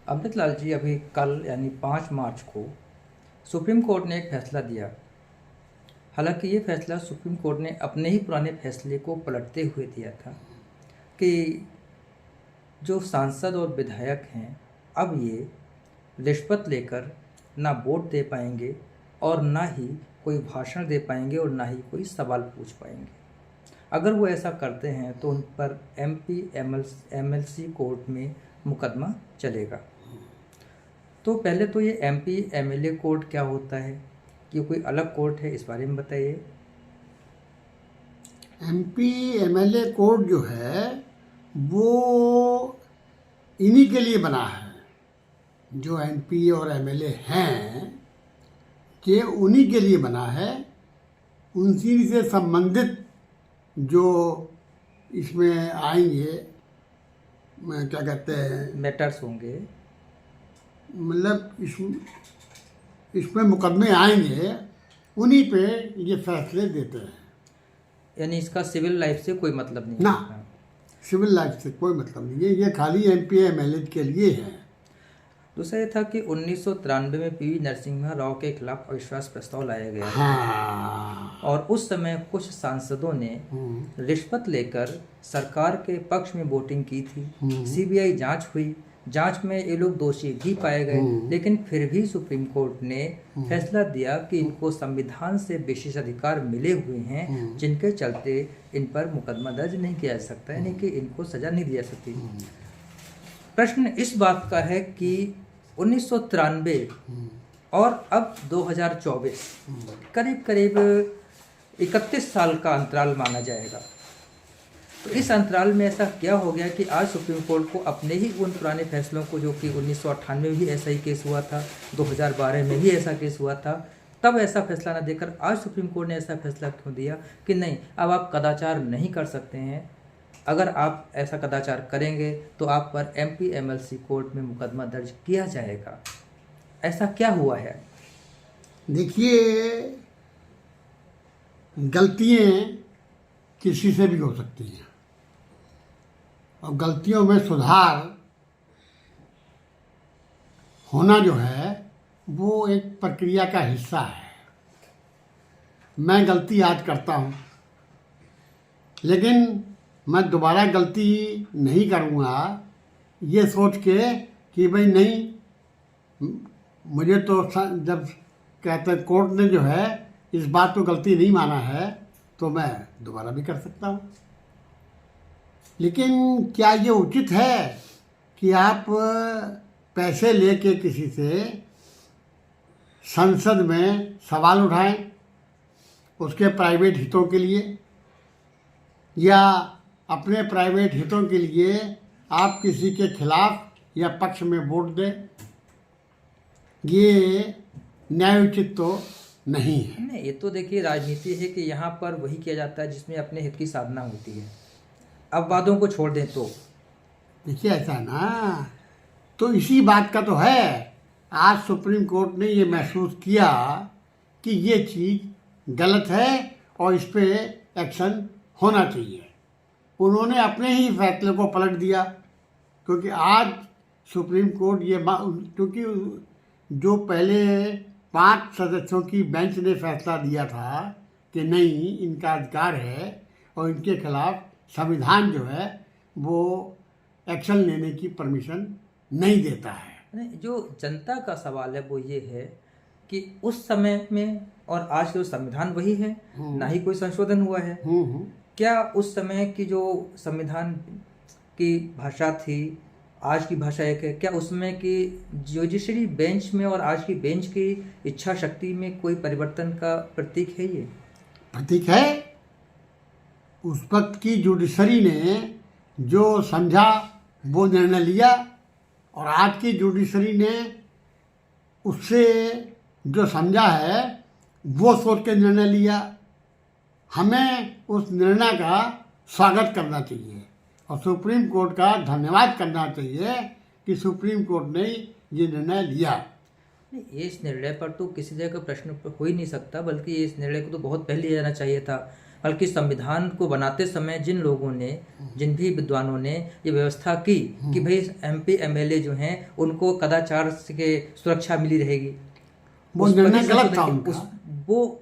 अमृतलाल जी, अभी कल यानी 5 मार्च को सुप्रीम कोर्ट ने एक फैसला दिया। हालांकि ये फैसला सुप्रीम कोर्ट ने अपने ही पुराने फैसले को पलटते हुए दिया था कि जो सांसद और विधायक हैं, अब ये रिश्वत लेकर ना वोट दे पाएंगे और ना ही कोई भाषण दे पाएंगे और ना ही कोई सवाल पूछ पाएंगे। अगर वो ऐसा करते हैं तो उन पर एमपी एमएलसी कोर्ट में मुकदमा चलेगा। तो पहले तो ये एमपी एमएलए कोर्ट क्या होता है, कि कोई अलग कोर्ट है, इस बारे में बताइए। एमपी एमएलए कोर्ट जो है वो इन्हीं के लिए बना है, जो एमपी और एमएलए हैं कि उन्हीं के लिए बना है। उनसी से संबंधित जो इसमें आएंगे, क्या कहते हैं, मैटर्स होंगे, मतलब इसमें मुकदमे आएंगे, उन्हीं पे ये फैसले देते हैं। यानी इसका सिविल लाइफ से कोई मतलब नहीं ना, है। सिविल लाइफ से कोई मतलब नहीं है, ये खाली एमपी एमएलए के लिए है। दूसरा ये था कि 1993 में पीवी नरसिम्हा राव के खिलाफ अविश्वास प्रस्ताव लाया गया था। हाँ। और उस समय कुछ सांसदों ने रिश्वत लेकर सरकार के पक्ष में वोटिंग की थी। सीबीआई जांच हुई, जांच में ये लोग दोषी भी पाए गए, लेकिन फिर भी सुप्रीम कोर्ट ने फैसला दिया कि इनको संविधान से विशेष अधिकार मिले हुए हैं, जिनके चलते इन पर मुकदमा दर्ज नहीं किया जा सकता, यानी कि इनको सजा नहीं दी जा सकती। प्रश्न इस बात का है कि 1993 और अब 2024 करीब करीब 31 साल का अंतराल माना जाएगा। तो इस अंतराल में ऐसा क्या हो गया कि आज सुप्रीम कोर्ट को अपने ही उन पुराने फैसलों को, जो कि 1998 में भी ऐसा ही केस हुआ था, 2012 में भी ऐसा केस हुआ था, तब ऐसा फैसला न देकर आज सुप्रीम कोर्ट ने ऐसा फैसला क्यों दिया कि नहीं, अब आप कदाचार नहीं कर सकते हैं। अगर आप ऐसा कदाचार करेंगे तो आप पर एमपी एमएलसी कोर्ट में मुकदमा दर्ज किया जाएगा। ऐसा क्या हुआ है? देखिए, गलतियाँ किसी से भी हो सकती हैं और गलतियों में सुधार होना जो है वो एक प्रक्रिया का हिस्सा है। मैं गलती आज करता हूँ, लेकिन मैं दोबारा गलती नहीं करूँगा ये सोच के कि भाई नहीं, मुझे तो जब कहते हैं कोर्ट ने जो है इस बात को गलती नहीं माना है तो मैं दोबारा भी कर सकता हूँ। लेकिन क्या ये उचित है कि आप पैसे लेके किसी से संसद में सवाल उठाएं उसके प्राइवेट हितों के लिए, या अपने प्राइवेट हितों के लिए आप किसी के खिलाफ या पक्ष में वोट दें? ये न्यायोचित तो नहीं है। नहीं, ये तो देखिए राजनीति है कि यहाँ पर वही किया जाता है जिसमें अपने हित की साधना होती है। अब वादों को छोड़ दें तो देखिए, ऐसा ना, तो इसी बात का तो है, आज सुप्रीम कोर्ट ने ये महसूस किया कि ये चीज़ गलत है और इस पे एक्शन होना चाहिए। उन्होंने अपने ही फैसले को पलट दिया, क्योंकि आज सुप्रीम कोर्ट क्योंकि जो पहले 5 सदस्यों की बेंच ने फैसला दिया था कि नहीं, इनका अधिकार है और इनके खिलाफ संविधान जो है वो एक्शन लेने की परमिशन नहीं देता है। जो जनता का सवाल है वो ये है कि उस समय में और आज के संविधान वही है, ना ही कोई संशोधन हुआ है। क्या उस समय की जो संविधान की भाषा थी, आज की भाषा एक है? क्या उसमें की जुडिशरी बेंच में और आज की बेंच की इच्छा शक्ति में कोई परिवर्तन का प्रतीक है? ये प्रतीक है। उस वक्त की जुडिशरी ने जो समझा वो निर्णय लिया, और आज की जुडिशरी ने उससे जो समझा है वो सोच के निर्णय लिया। हमें उस निर्णय का स्वागत करना चाहिए और सुप्रीम कोर्ट का धन्यवाद करना चाहिए कि सुप्रीम कोर्ट ने ये निर्णय लिया। नहीं, इस निर्णय पर तो किसी तरह का प्रश्न हो ही नहीं सकता, बल्कि इस निर्णय को तो बहुत पहले लिया जाना चाहिए था। बल्कि संविधान को बनाते समय जिन भी विद्वानों ने ये व्यवस्था की कि भाई MP MLA जो हैं उनको कदाचार के सुरक्षा मिली रहेगी, वो उस पर निर्णय ही गलत संशोधन था की- उनका। वो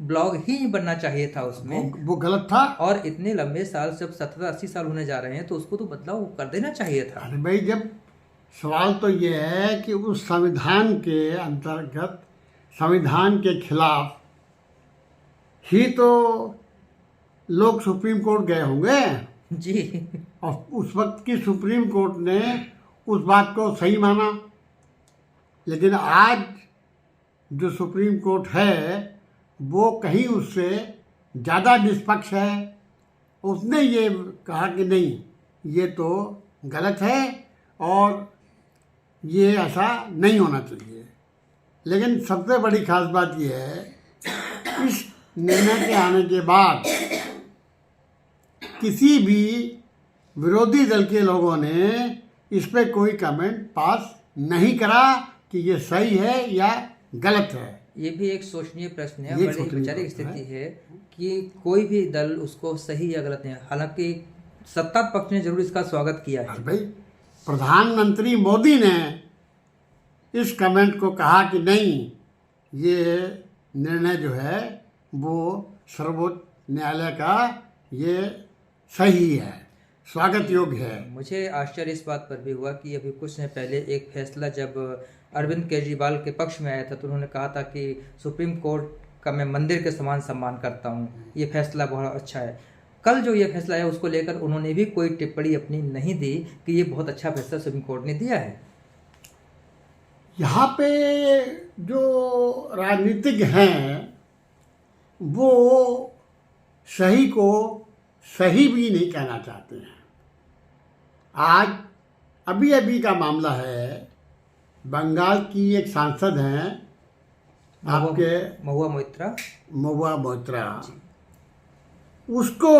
ब्लॉग ही बनना चाहिए था उसमें। वो गलत था। और इतने लंबे साल, जब 17-80 साल होने जा रहे हैं, तो उसको तो बदलाव कर देना चाहिए था। अरे भाई, जब सवाल तो ये है कि उस संविधान के अंतर्गत, संविधान के खिलाफ ही तो लोग सुप्रीम कोर्ट गए होंगे, जी। और उस वक्त की सुप्रीम कोर्ट ने उस बात को सही माना। लेकिन आज जो सुप्रीम कोर्ट है वो कहीं उससे ज़्यादा निष्पक्ष है। उसने ये कहा कि नहीं, ये तो गलत है और ये ऐसा नहीं होना चाहिए। लेकिन सबसे बड़ी खास बात यह है, इस निर्णय के आने के बाद किसी भी विरोधी दल के लोगों ने इस पे कोई कमेंट पास नहीं करा कि ये सही है या गलत है। ये भी एक सोचनीय प्रश्न है, ये बड़ी सोचनीय विचारिक प्रश्न स्थिति है कि कोई भी दल उसको सही या गलत नहीं। हालांकि सत्ता पक्ष ने जरूर इसका स्वागत किया है। अरे भाई, प्रधानमंत्री मोदी ने इस कमेंट को कहा कि नहीं, ये निर्णय जो है वो सर्वोच्च न्यायालय का ये सही है, स्वागत योग्य है। मुझे आश्चर्य इस बात पर भी हुआ कि अभी कुछ समय पहले एक फैसला जब अरविंद केजरीवाल के पक्ष में आया था, तो उन्होंने कहा था कि सुप्रीम कोर्ट का मैं मंदिर के समान सम्मान करता हूँ, ये फैसला बहुत अच्छा है। कल जो ये फैसला है उसको लेकर उन्होंने भी कोई टिप्पणी अपनी नहीं दी कि ये बहुत अच्छा फैसला सुप्रीम कोर्ट ने दिया है। यहाँ पे जो राजनीतिक हैं वो सही को सही भी नहीं कहना चाहते हैं। आज अभी अभी का मामला है, बंगाल की एक सांसद हैं आपके महुआ मोइत्रा, महुआ मोइत्रा, उसको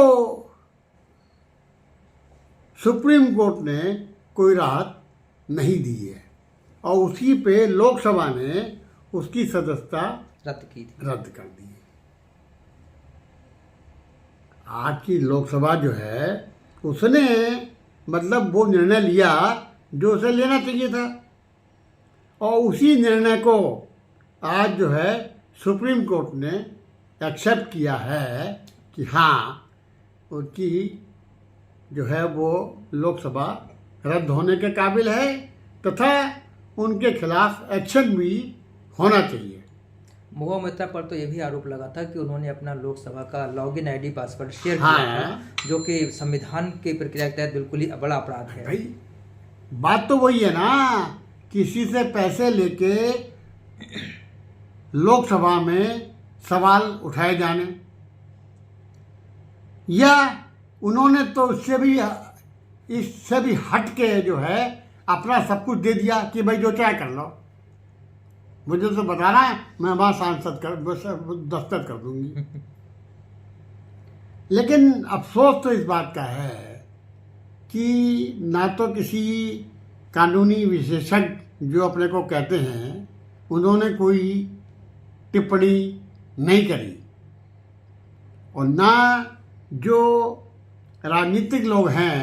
सुप्रीम कोर्ट ने कोई राहत नहीं दी है और उसी पे लोकसभा ने उसकी सदस्यता रद्द कर दी। आज की लोकसभा जो है उसने मतलब वो निर्णय लिया जो उसे लेना चाहिए था, और उसी निर्णय को आज जो है सुप्रीम कोर्ट ने एक्सेप्ट किया है कि हाँ, उनकी जो है वो लोकसभा रद्द होने के काबिल है तथा उनके खिलाफ एक्शन भी होना चाहिए। महुआ मोइत्रा पर तो ये भी आरोप लगा था कि उन्होंने अपना लोकसभा का लॉगिन ID पासवर्ड शेयर हाँ। किया था, जो कि संविधान की प्रक्रिया के तहत बिल्कुल ही बड़ा अपराध है। भाई, बात तो वही है ना, किसी से पैसे लेके लोकसभा में सवाल उठाए जाने, या उन्होंने तो इससे भी हट के जो है अपना सब कुछ दे दिया कि भाई जो चाहे कर लो, मुझे तो बताना है, मैं वहाँ सांसद दस्तखत कर दूंगी। लेकिन अफसोस तो इस बात का है कि ना तो किसी कानूनी विशेषज्ञ जो अपने को कहते हैं उन्होंने कोई टिप्पणी नहीं करी, और ना जो राजनीतिक लोग हैं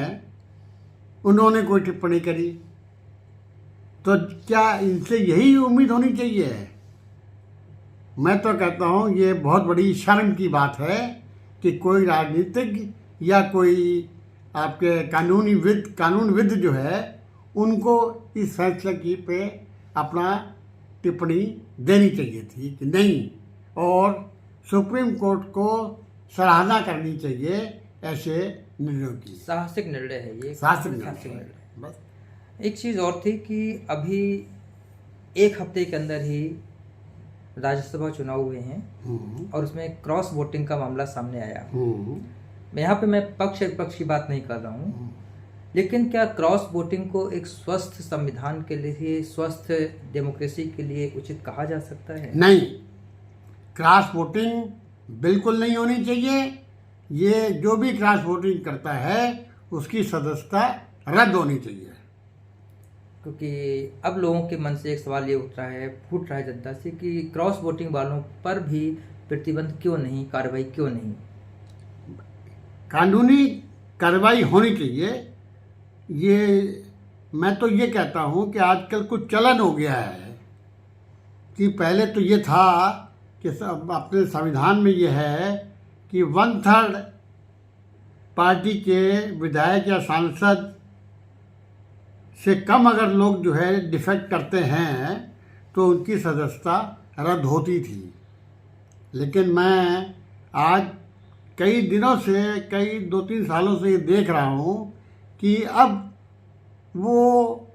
उन्होंने कोई टिप्पणी करी। तो क्या इनसे यही उम्मीद होनी चाहिए? मैं तो कहता हूँ ये बहुत बड़ी शर्म की बात है कि कोई राजनीतिज्ञ या कोई आपके कानूनविद जो है उनको इस फैसले की पे अपना टिप्पणी देनी चाहिए थी कि नहीं, और सुप्रीम कोर्ट को सराहना करनी चाहिए ऐसे निर्णयों की। साहसिक निर्णय है ये, साहसिक निर्णय बस। एक चीज़ और थी कि अभी एक हफ्ते के अंदर ही राज्यसभा चुनाव हुए हैं और उसमें क्रॉस वोटिंग का मामला सामने आया। यहाँ पे मैं पक्ष विपक्ष की बात नहीं कर रहा हूँ, लेकिन क्या क्रॉस वोटिंग को एक स्वस्थ संविधान के लिए, स्वस्थ डेमोक्रेसी के लिए उचित कहा जा सकता है? नहीं, क्रॉस वोटिंग बिल्कुल नहीं होनी चाहिए। ये जो भी क्रॉस वोटिंग करता है उसकी सदस्यता रद्द होनी चाहिए। क्योंकि अब लोगों के मन से एक सवाल ये उठ रहा है जनता से कि क्रॉस वोटिंग वालों पर भी प्रतिबंध क्यों नहीं, कार्रवाई क्यों नहीं? कानूनी कार्रवाई होनी चाहिए। ये मैं तो ये कहता हूँ कि आजकल कुछ चलन हो गया है कि पहले तो ये था कि अपने संविधान में ये है कि 1/3 पार्टी के विधायक या सांसद से कम अगर लोग जो है डिफेक्ट करते हैं तो उनकी सदस्यता रद्द होती थी। लेकिन मैं आज कई दिनों से, कई 2-3 सालों से ये देख रहा हूँ कि अब वो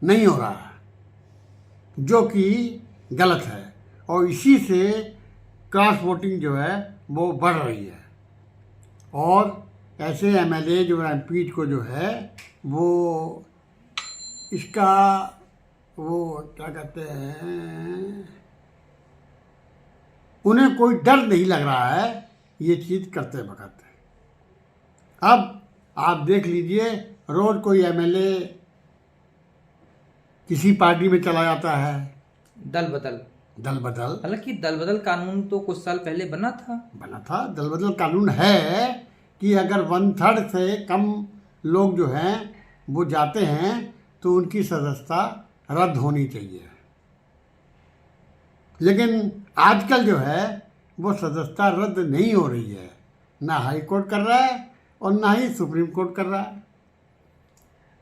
नहीं हो रहा है, जो कि गलत है, और इसी से क्रॉस वोटिंग जो है वो बढ़ रही है। और ऐसे एमएलए जो एमपी को जो है वो इसका वो क्या कहते हैं, उन्हें कोई डर नहीं लग रहा है ये चीज़ करते वक्त। अब आप देख लीजिए, रोज कोई एमएलए किसी पार्टी में चला जाता है, दल बदल। हालांकि दल बदल कानून तो कुछ साल पहले बना था। दल बदल कानून है कि अगर 1/3 से कम लोग जो हैं वो जाते हैं तो उनकी सदस्यता रद्द होनी चाहिए। लेकिन आजकल जो है वो सदस्यता रद्द नहीं हो रही है, ना हाई कोर्ट कर रहा है और ना ही सुप्रीम कोर्ट कर रहा है।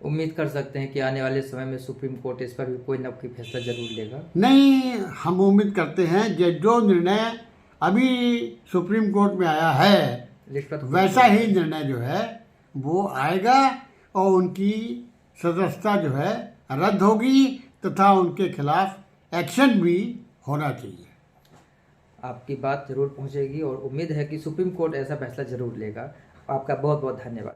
उम्मीद कर सकते हैं कि आने वाले समय में सुप्रीम कोर्ट इस पर भी कोई न कोई फैसला जरूर लेगा। नहीं, हम उम्मीद करते हैं जो निर्णय अभी सुप्रीम कोर्ट में आया है वैसा ही निर्णय जो है वो आएगा और उनकी सदस्यता जो है रद्द होगी तथा उनके खिलाफ एक्शन भी होना चाहिए। आपकी बात जरूर पहुंचेगी और उम्मीद है कि सुप्रीम कोर्ट ऐसा फैसला जरूर लेगा। आपका बहुत बहुत धन्यवाद।